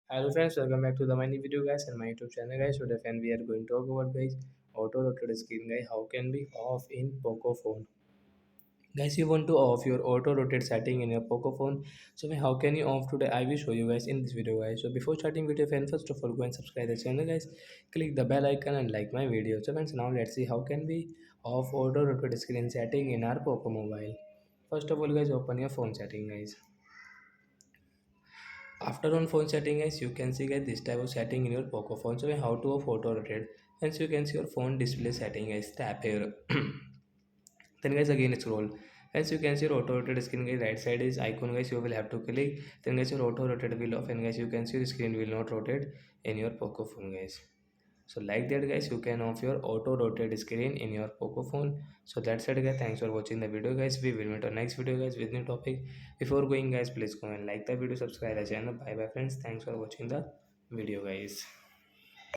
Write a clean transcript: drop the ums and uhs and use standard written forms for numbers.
Hello friends, welcome back to the my new video guys and my YouTube channel guys. Today friend we are going to talk about guys auto rotated screen guys. How can be off in Poco phone? Guys, you want to off your auto rotate setting in your Poco phone. So how can you off today? I will show you guys in this video guys. So before starting video friend, first of all go and subscribe the channel guys. Click the bell icon and like my video. So friends, now let's see how can we off auto rotate screen setting in our Poco mobile. First of all guys, open your phone setting guys. After on phone setting guys, you can see guys this type of setting in your Poco phone. So how to off auto rotate. Hence you can see your phone display setting guys. Tap here. Then guys again scroll. As you can see your auto rotate screen guys, right side is icon guys, you will have to click. Then guys your auto rotate will off and guys you can see the screen will not rotate in your Poco phone guys. So like that guys, you can off your auto rotate screen in your Poco phone. So that's it guys, thanks for watching the video guys. We will meet on next video guys with new topic. Before going guys, please comment, like the video, subscribe the channel. Bye bye friends, thanks for watching the video guys.